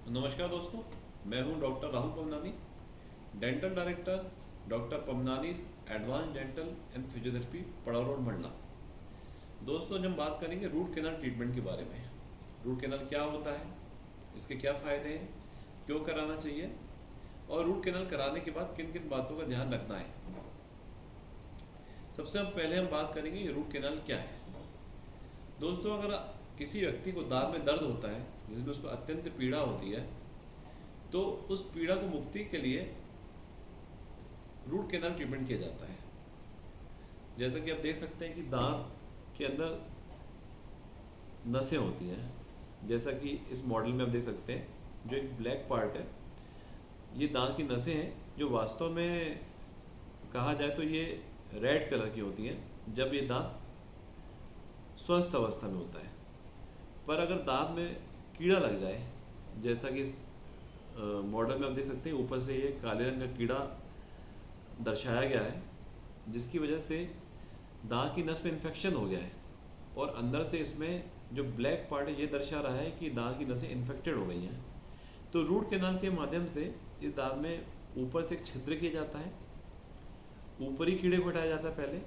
नमस्कार दोस्तों, मैं हूं doctor Rahul Pawnani, dental director doctor Pawnani's advance dental and physiotherapy Padav road Mandla. दोस्तों, आज हम बात करेंगे रूट कैनाल ट्रीटमेंट के बारे में। रूट कैनाल क्या होता है, इसके क्या फ़ायदे हैं, क्यों कराना चाहिए और रूट कैनाल कराने के बाद किन किन बातों का ध्यान रखना है। सबसे पहले हम बात करेंगे रूट कैनाल क्या है। दोस्तों, अगर किसी व्यक्ति को दांत में दर्द होता है जिसमें उसको अत्यंत पीड़ा होती है, तो उस पीड़ा को मुक्ति के लिए रूट कैनाल ट्रीटमेंट किया जाता है। जैसा कि आप देख सकते हैं कि दांत के अंदर नसें होती हैं, जैसा कि इस मॉडल में आप देख सकते हैं। जो एक ब्लैक पार्ट है, ये दांत की नसें हैं, जो वास्तव में कहा जाए तो ये रेड कलर की होती हैं जब ये दांत स्वस्थ अवस्था में होता है। पर अगर दांत में कीड़ा लग जाए, जैसा कि इस मॉडल में आप देख सकते हैं, ऊपर से ये काले रंग का कीड़ा दर्शाया गया है, जिसकी वजह से दांत की नस में इन्फेक्शन हो गया है और अंदर से इसमें जो ब्लैक पार्ट है ये दर्शा रहा है कि दांत की नसें इन्फेक्टेड हो गई हैं। तो रूट कैनाल के माध्यम से इस दांत में ऊपर से एक छिद्र किया जाता है, ऊपरी कीड़े को हटाया जाता है पहले,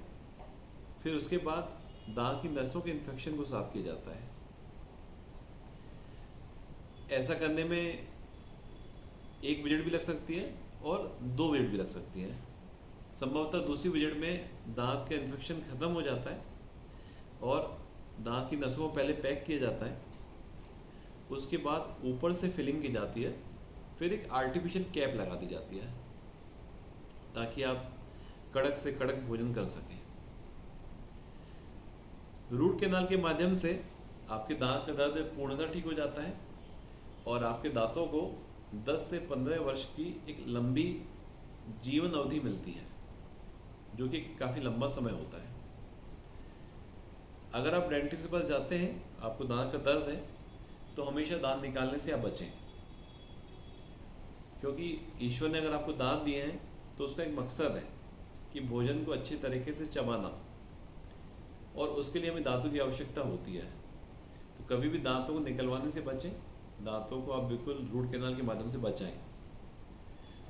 फिर उसके बाद दांत की नसों के इन्फेक्शन को साफ किया जाता है। ऐसा करने में एक विजिट भी लग सकती है और 2 विजिट भी लग सकती है। संभवतः दूसरी विजिट में दांत का इन्फेक्शन ख़त्म हो जाता है और दांत की नसों को पहले पैक किया जाता है, उसके बाद ऊपर से फिलिंग की जाती है, फिर एक आर्टिफिशियल कैप लगा दी जाती है ताकि आप कड़क से कड़क भोजन कर सकें। रूट कैनाल के माध्यम से आपके दांत का दर्द पूर्णतः ठीक हो जाता है और आपके दांतों को 10 से 15 वर्ष की एक लंबी जीवन अवधि मिलती है, जो कि काफ़ी लंबा समय होता है। अगर आप डेंटिस्ट के पास जाते हैं, आपको दांत का दर्द है, तो हमेशा दांत निकालने से आप बचें, क्योंकि ईश्वर ने अगर आपको दांत दिए हैं तो उसका एक मकसद है कि भोजन को अच्छे तरीके से चबाना, और उसके लिए हमें दांतों की आवश्यकता होती है। तो कभी भी दांतों को निकलवाने से बचें, दांतों को आप बिल्कुल रूट कैनाल के माध्यम से बचाएं।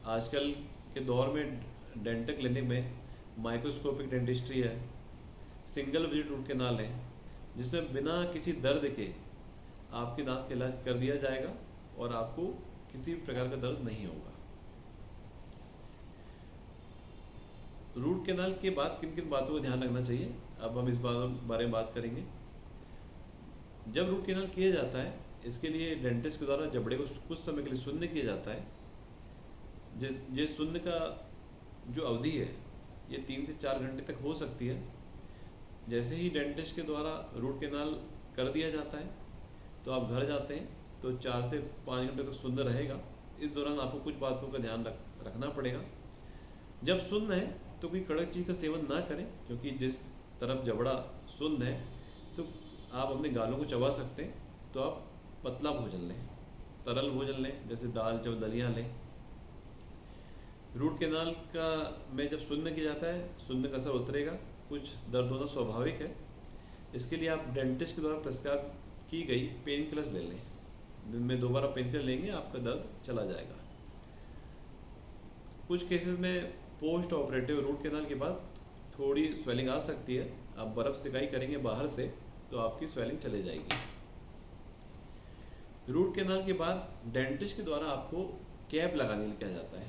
आजकल के दौर में डेंटल क्लिनिक में माइक्रोस्कोपिक डेंटिस्ट्री है, सिंगल विजिट रूट कैनाल है, जिसमें बिना किसी दर्द के आपके दांत का इलाज कर दिया जाएगा और आपको किसी प्रकार का दर्द नहीं होगा। रूट कैनाल के बाद किन किन बातों का ध्यान रखना चाहिए, अब हम इस बारे में बात करेंगे। जब रूट कैनाल किया जाता है, इसके लिए डेंटिस्ट के द्वारा जबड़े को कुछ समय के लिए शून्य किया जाता है। ये शून्य का जो अवधि है ये 3 से 4 घंटे तक हो सकती है। जैसे ही डेंटिस्ट के द्वारा रूट कैनाल कर दिया जाता है तो आप घर जाते हैं तो 4 से 5 घंटे तक शून्य रहेगा। इस दौरान आपको कुछ बातों का ध्यान रखना पड़ेगा। जब शून्य है तो कोई कड़क चीज़ का सेवन ना करें, क्योंकि जिस तरफ जबड़ा शून्य है तो आप अपने गालों को चबा सकते हैं। तो आप पतला भोजन लें, तरल भोजन लें, जैसे दाल चावल दलिया लें। रूट कैनाल का में जब शून्य किया जाता है, शून्य का असर उतरेगा, कुछ दर्द होना स्वाभाविक है। इसके लिए आप डेंटिस्ट के द्वारा प्रिस्क्राइब की गई पेन किलर्स ले लें। दिन में 2 बार आप पेन किलर लेंगे, आपका दर्द चला जाएगा। कुछ केसेस में पोस्ट ऑपरेटिव रूट कैनाल के बाद थोड़ी स्वेलिंग आ सकती है। आप बर्फ़ सिकाई करेंगे बाहर से तो आपकी स्वेलिंग चले जाएगी। रूट कैनाल के बाद डेंटिस्ट के द्वारा आपको कैप लगाने के लिए कहा जाता है।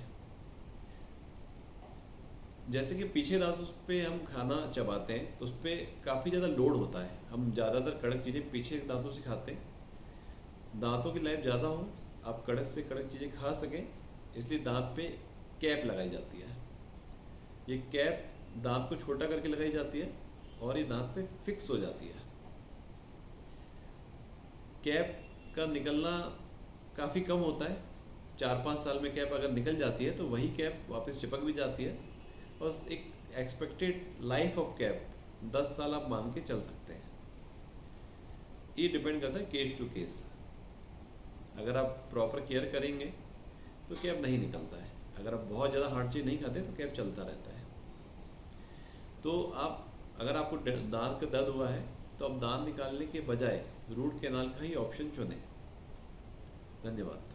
जैसे कि पीछे दांतों पे हम खाना चबाते हैं तो उस पर काफ़ी ज़्यादा लोड होता है, हम ज़्यादातर कड़क चीज़ें पीछे दांतों से खाते हैं। दांतों की लाइफ ज़्यादा हो, आप कड़क से कड़क चीज़ें खा सकें, इसलिए दांत पे कैप लगाई जाती है। ये कैप दांत को छोटा करके लगाई जाती है और ये दांत पे फिक्स हो जाती है। कैप का निकलना काफ़ी कम होता है। 4-5 साल में कैप अगर निकल जाती है तो वही कैप वापस चिपक भी जाती है और एक एक्सपेक्टेड लाइफ ऑफ कैप 10 साल आप मान के चल सकते हैं। ये डिपेंड करता है केस टू केस। अगर आप प्रॉपर केयर करेंगे तो कैप नहीं निकलता है। अगर आप बहुत ज़्यादा हार्ड चीज़ नहीं खाते तो कैप चलता रहता है। तो आप अगर आपको दांत का दर्द हुआ है तो अब दांत निकालने के बजाय रूट कैनाल का ही ऑप्शन चुनें। धन्यवाद।